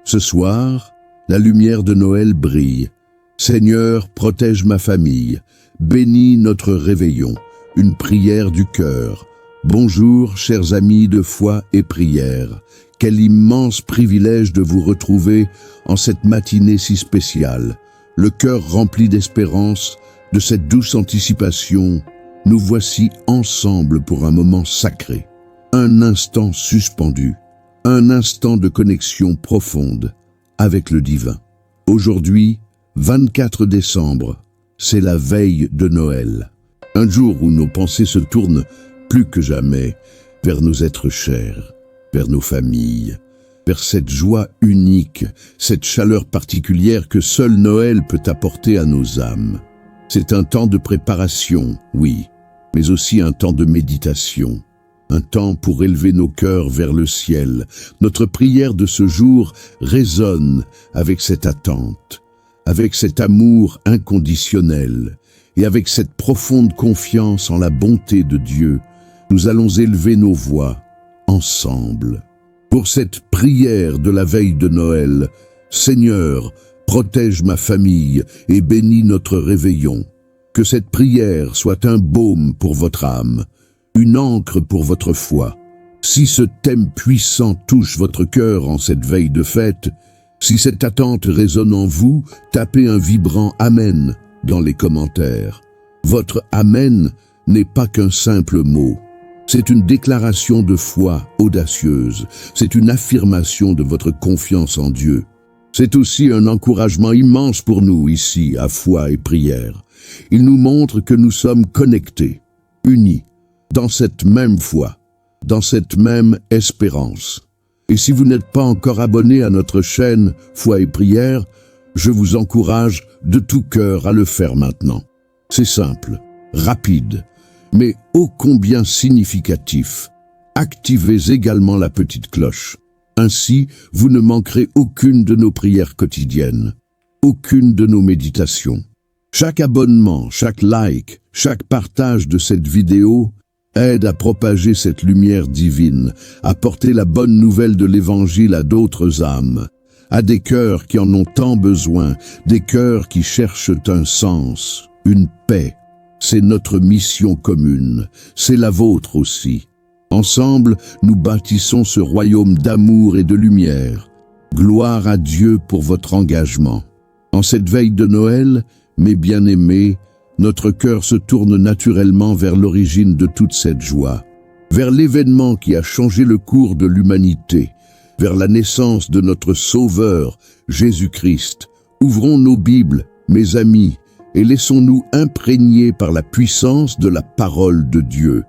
Ce soir, la lumière de Noël brille. Seigneur, protège ma famille. Bénis notre réveillon. Une prière du cœur. Bonjour, chers amis de foi et prière. Quel immense privilège de vous retrouver en cette matinée si spéciale. Le cœur rempli d'espérance, de cette douce anticipation, nous voici ensemble pour un moment sacré. Un instant suspendu. Un instant de connexion profonde avec le divin. Aujourd'hui, 24 décembre, c'est la veille de Noël. Un jour où nos pensées se tournent plus que jamais vers nos êtres chers, vers nos familles, vers cette joie unique, cette chaleur particulière que seul Noël peut apporter à nos âmes. C'est un temps de préparation, oui, mais aussi un temps de méditation. Un temps pour élever nos cœurs vers le ciel. Notre prière de ce jour résonne avec cette attente, avec cet amour inconditionnel et avec cette profonde confiance en la bonté de Dieu. Nous allons élever nos voix ensemble. Pour cette prière de la veille de Noël, Seigneur, protège ma famille et bénis notre réveillon. Que cette prière soit un baume pour votre âme, une ancre pour votre foi. Si ce thème puissant touche votre cœur en cette veille de fête, si cette attente résonne en vous, tapez un vibrant Amen dans les commentaires. Votre Amen n'est pas qu'un simple mot. C'est une déclaration de foi audacieuse. C'est une affirmation de votre confiance en Dieu. C'est aussi un encouragement immense pour nous ici à Foi et Prière. Il nous montre que nous sommes connectés, unis, dans cette même foi, dans cette même espérance. Et si vous n'êtes pas encore abonné à notre chaîne Foi et Prière, je vous encourage de tout cœur à le faire maintenant. C'est simple, rapide, mais ô combien significatif. Activez également la petite cloche. Ainsi, vous ne manquerez aucune de nos prières quotidiennes, aucune de nos méditations. Chaque abonnement, chaque like, chaque partage de cette vidéo aide à propager cette lumière divine, à porter la bonne nouvelle de l'Évangile à d'autres âmes, à des cœurs qui en ont tant besoin, des cœurs qui cherchent un sens, une paix. C'est notre mission commune, c'est la vôtre aussi. Ensemble, nous bâtissons ce royaume d'amour et de lumière. Gloire à Dieu pour votre engagement. En cette veille de Noël, mes bien-aimés, notre cœur se tourne naturellement vers l'origine de toute cette joie, vers l'événement qui a changé le cours de l'humanité, vers la naissance de notre Sauveur, Jésus-Christ. Ouvrons nos Bibles, mes amis, et laissons-nous imprégner par la puissance de la parole de Dieu.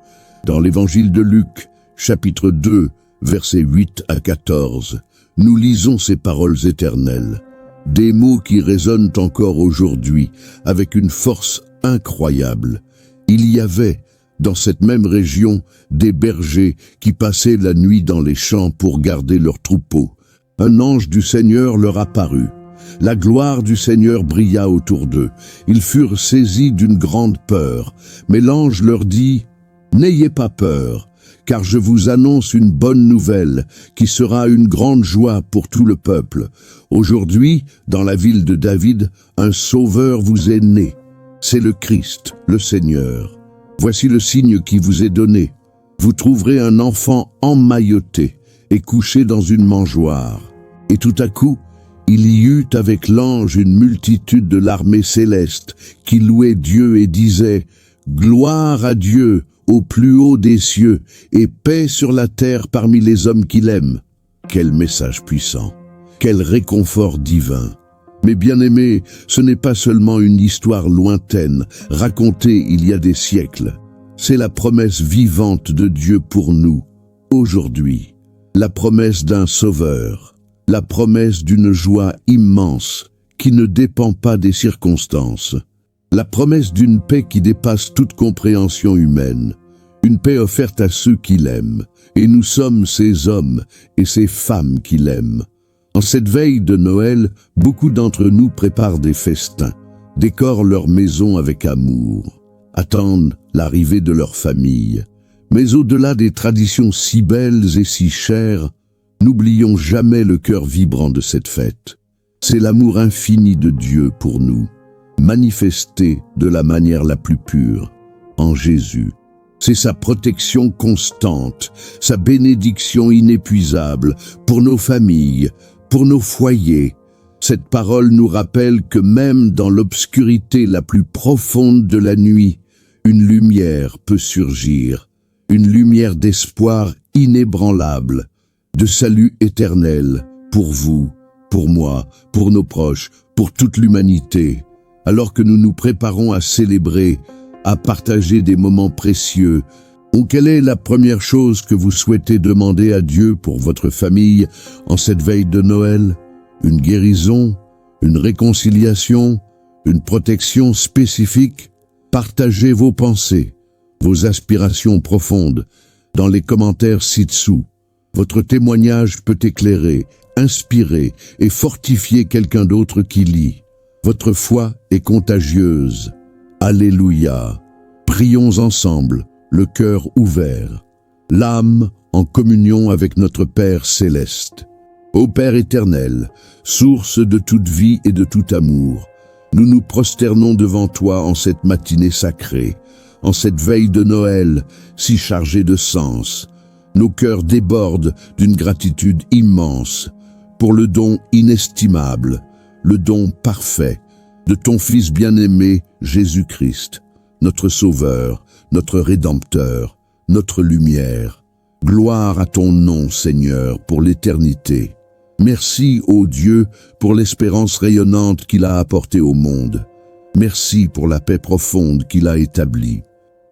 Dans l'Évangile de Luc, chapitre 2, versets 8 à 14, nous lisons ces paroles éternelles. Des mots qui résonnent encore aujourd'hui avec une force incroyable. Il y avait, dans cette même région, des bergers qui passaient la nuit dans les champs pour garder leurs troupeaux. Un ange du Seigneur leur apparut. La gloire du Seigneur brilla autour d'eux. Ils furent saisis d'une grande peur. Mais l'ange leur dit, « N'ayez pas peur, car je vous annonce une bonne nouvelle qui sera une grande joie pour tout le peuple. Aujourd'hui, dans la ville de David, un sauveur vous est né. C'est le Christ, le Seigneur. Voici le signe qui vous est donné. Vous trouverez un enfant emmailloté et couché dans une mangeoire. » Et tout à coup, il y eut avec l'ange une multitude de l'armée céleste qui louait Dieu et disait « Gloire à Dieu au plus haut des cieux et paix sur la terre parmi les hommes qui l'aiment. » Quel message puissant, quel réconfort divin. Mais bien-aimés, ce n'est pas seulement une histoire lointaine, racontée il y a des siècles. C'est la promesse vivante de Dieu pour nous, aujourd'hui. La promesse d'un sauveur, la promesse d'une joie immense qui ne dépend pas des circonstances. La promesse d'une paix qui dépasse toute compréhension humaine. Une paix offerte à ceux qui l'aiment. Et nous sommes ces hommes et ces femmes qui l'aiment. En cette veille de Noël, beaucoup d'entre nous préparent des festins, décorent leur maison avec amour, attendent l'arrivée de leur famille. Mais au-delà des traditions si belles et si chères, N'oublions jamais le cœur vibrant de cette fête. C'est l'amour infini de Dieu pour nous, manifesté de la manière la plus pure, en Jésus. C'est sa protection constante, sa bénédiction inépuisable pour nos familles, pour nos foyers. Cette parole nous rappelle que même dans l'obscurité la plus profonde de la nuit, une lumière peut surgir, une lumière d'espoir inébranlable, de salut éternel pour vous, pour moi, pour nos proches, pour toute l'humanité. Alors que nous nous préparons à célébrer, à partager des moments précieux, quelle est la première chose que vous souhaitez demander à Dieu pour votre famille en cette veille de Noël? Une guérison, une réconciliation, une protection spécifique? Partagez vos pensées, vos aspirations profondes dans les commentaires ci-dessous. Votre témoignage peut éclairer, inspirer et fortifier quelqu'un d'autre qui lit. Votre foi est contagieuse. Alléluia. Prions ensemble, le cœur ouvert, l'âme en communion avec notre Père céleste. Ô Père éternel, source de toute vie et de tout amour, nous nous prosternons devant toi en cette matinée sacrée, en cette veille de Noël si chargée de sens. Nos cœurs débordent d'une gratitude immense pour le don inestimable, le don parfait de ton Fils bien-aimé Jésus-Christ, notre Sauveur, notre Rédempteur, notre lumière. Gloire à ton nom, Seigneur, pour l'éternité. Merci, ô Dieu, pour l'espérance rayonnante qu'il a apportée au monde. Merci pour la paix profonde qu'il a établie.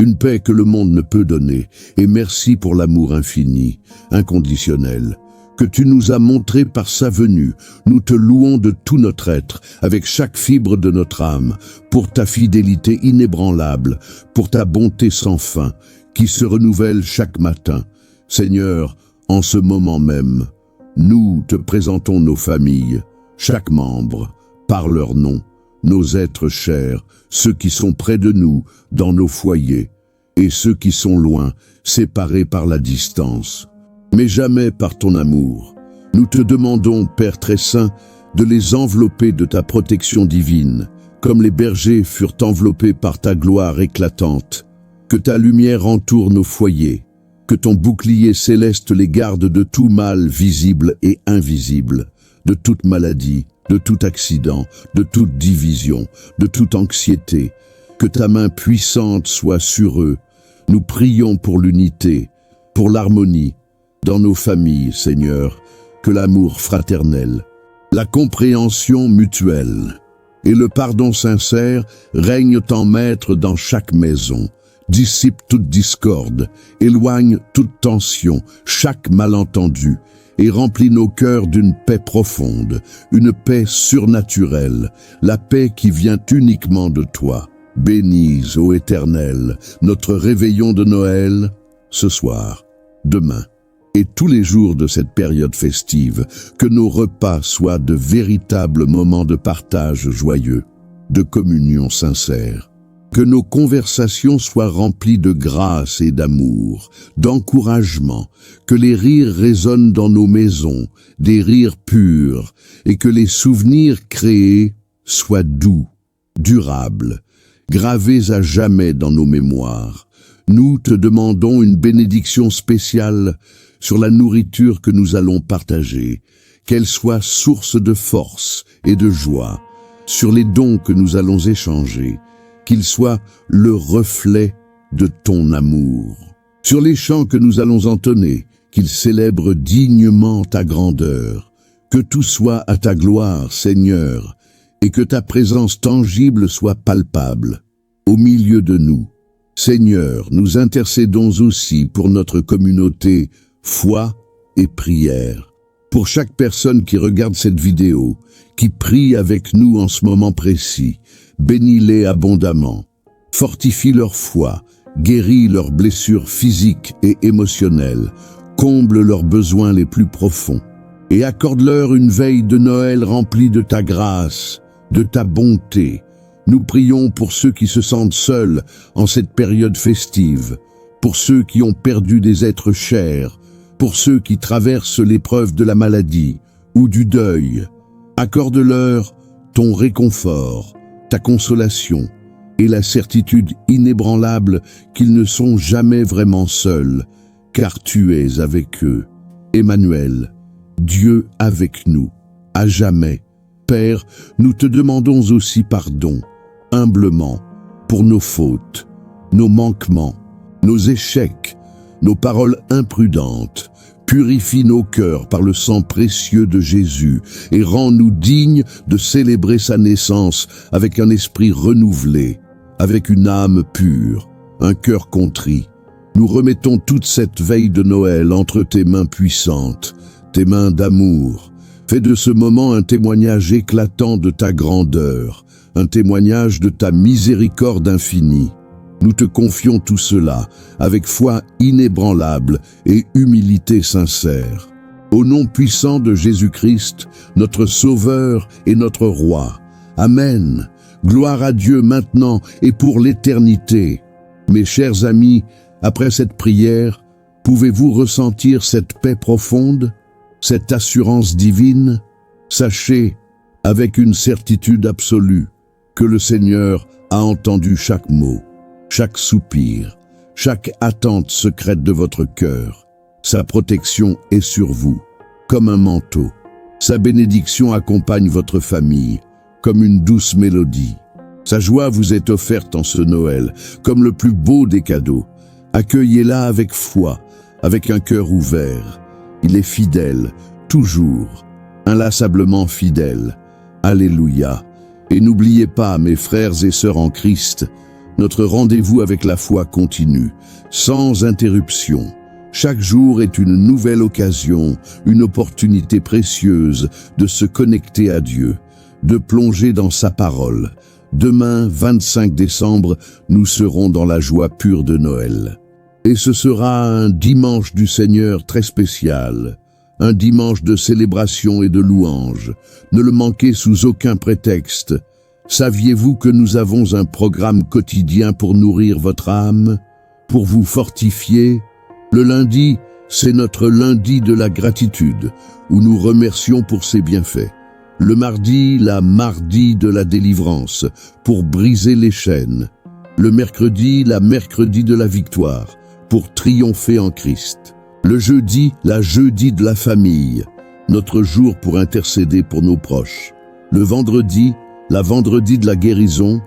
Une paix que le monde ne peut donner, et merci pour l'amour infini, inconditionnel, que tu nous as montré par sa venue. Nous te louons de tout notre être, avec chaque fibre de notre âme, pour ta fidélité inébranlable, pour ta bonté sans fin, qui se renouvelle chaque matin. Seigneur, en ce moment même, nous te présentons nos familles, chaque membre, par leur nom, nos êtres chers, ceux qui sont près de nous, dans nos foyers, et ceux qui sont loin, séparés par la distance, mais jamais par ton amour. Nous te demandons, Père très saint, de les envelopper de ta protection divine, comme les bergers furent enveloppés par ta gloire éclatante. Que ta lumière entoure nos foyers, que ton bouclier céleste les garde de tout mal visible et invisible, de toute maladie, de tout accident, de toute division, de toute anxiété. Que ta main puissante soit sur eux. Nous prions pour l'unité, pour l'harmonie, dans nos familles, Seigneur, que l'amour fraternel, la compréhension mutuelle et le pardon sincère règnent en maître dans chaque maison. Dissipe toute discorde, éloigne toute tension, chaque malentendu, et remplis nos cœurs d'une paix profonde, une paix surnaturelle, la paix qui vient uniquement de toi. Bénis, ô Éternel, notre réveillon de Noël, ce soir, demain, et tous les jours de cette période festive, que nos repas soient de véritables moments de partage joyeux, de communion sincère. Que nos conversations soient remplies de grâce et d'amour, d'encouragement, que les rires résonnent dans nos maisons, des rires purs, et que les souvenirs créés soient doux, durables, gravés à jamais dans nos mémoires. Nous te demandons une bénédiction spéciale sur la nourriture que nous allons partager, qu'elle soit source de force et de joie, sur les dons que nous allons échanger, qu'il soit le reflet de ton amour. Sur les chants que nous allons entonner, qu'ils célèbrent dignement ta grandeur. Que tout soit à ta gloire, Seigneur, et que ta présence tangible soit palpable au milieu de nous. Seigneur, nous intercédons aussi pour notre communauté, foi et prière. Pour chaque personne qui regarde cette vidéo, qui prie avec nous en ce moment précis, bénis-les abondamment, fortifie leur foi, guéris leurs blessures physiques et émotionnelles, comble leurs besoins les plus profonds, et accorde-leur une veille de Noël remplie de ta grâce, de ta bonté. Nous prions pour ceux qui se sentent seuls en cette période festive, pour ceux qui ont perdu des êtres chers, pour ceux qui traversent l'épreuve de la maladie ou du deuil. Accorde-leur ton réconfort, ta consolation et la certitude inébranlable qu'ils ne sont jamais vraiment seuls, car tu es avec eux. Emmanuel, Dieu avec nous, à jamais. Père, nous te demandons aussi pardon, humblement, pour nos fautes, nos manquements, nos échecs, nos paroles imprudentes. Purifie nos cœurs par le sang précieux de Jésus et rends-nous dignes de célébrer sa naissance avec un esprit renouvelé, avec une âme pure, un cœur contrit. Nous remettons toute cette veille de Noël entre tes mains puissantes, tes mains d'amour. Fais de ce moment un témoignage éclatant de ta grandeur, un témoignage de ta miséricorde infinie. Nous te confions tout cela avec foi inébranlable et humilité sincère. Au nom puissant de Jésus-Christ, notre Sauveur et notre Roi. Amen. Gloire à Dieu maintenant et pour l'éternité. Mes chers amis, après cette prière, pouvez-vous ressentir cette paix profonde, cette assurance divine? Sachez, avec une certitude absolue, que le Seigneur a entendu chaque mot, chaque soupir, chaque attente secrète de votre cœur. Sa protection est sur vous, comme un manteau. Sa bénédiction accompagne votre famille, comme une douce mélodie. Sa joie vous est offerte en ce Noël, comme le plus beau des cadeaux. Accueillez-la avec foi, avec un cœur ouvert. Il est fidèle, toujours, inlassablement fidèle. Alléluia. Et n'oubliez pas, mes frères et sœurs en Christ, notre rendez-vous avec la foi continue, sans interruption. Chaque jour est une nouvelle occasion, une opportunité précieuse de se connecter à Dieu, de plonger dans sa parole. Demain, 25 décembre, nous serons dans la joie pure de Noël. Et ce sera un dimanche du Seigneur très spécial, un dimanche de célébration et de louange. Ne le manquez sous aucun prétexte. Saviez-vous que nous avons un programme quotidien pour nourrir votre âme, pour vous fortifier? Le lundi, c'est notre lundi de la gratitude, où nous remercions pour ses bienfaits. Le mardi, la mardi de la délivrance, pour briser les chaînes. Le mercredi, la mercredi de la victoire, pour triompher en Christ. Le jeudi, la jeudi de la famille, notre jour pour intercéder pour nos proches. Le vendredi, la vendredi de la guérison,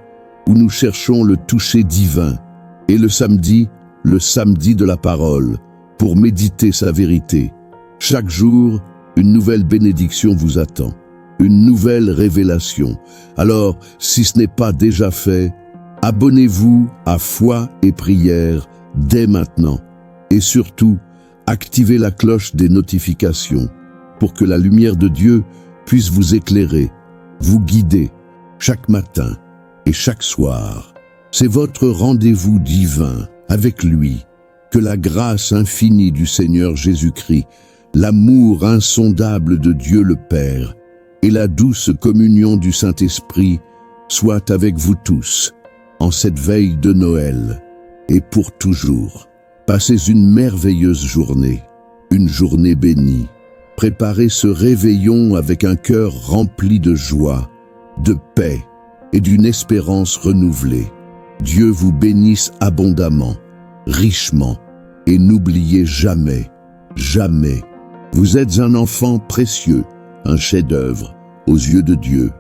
où nous cherchons le toucher divin. Et le samedi de la parole, pour méditer sa vérité. Chaque jour, une nouvelle bénédiction vous attend, une nouvelle révélation. Alors, si ce n'est pas déjà fait, abonnez-vous à Foi et Prière dès maintenant. Et surtout, activez la cloche des notifications pour que la lumière de Dieu puisse vous éclairer, vous guider chaque matin et chaque soir. C'est votre rendez-vous divin avec lui. Que la grâce infinie du Seigneur Jésus-Christ, l'amour insondable de Dieu le Père et la douce communion du Saint-Esprit soient avec vous tous en cette veille de Noël et pour toujours. Passez une merveilleuse journée, une journée bénie. Préparez ce réveillon avec un cœur rempli de joie, de paix et d'une espérance renouvelée. Dieu vous bénisse abondamment, richement, et n'oubliez jamais, jamais, vous êtes un enfant précieux, un chef-d'œuvre aux yeux de Dieu.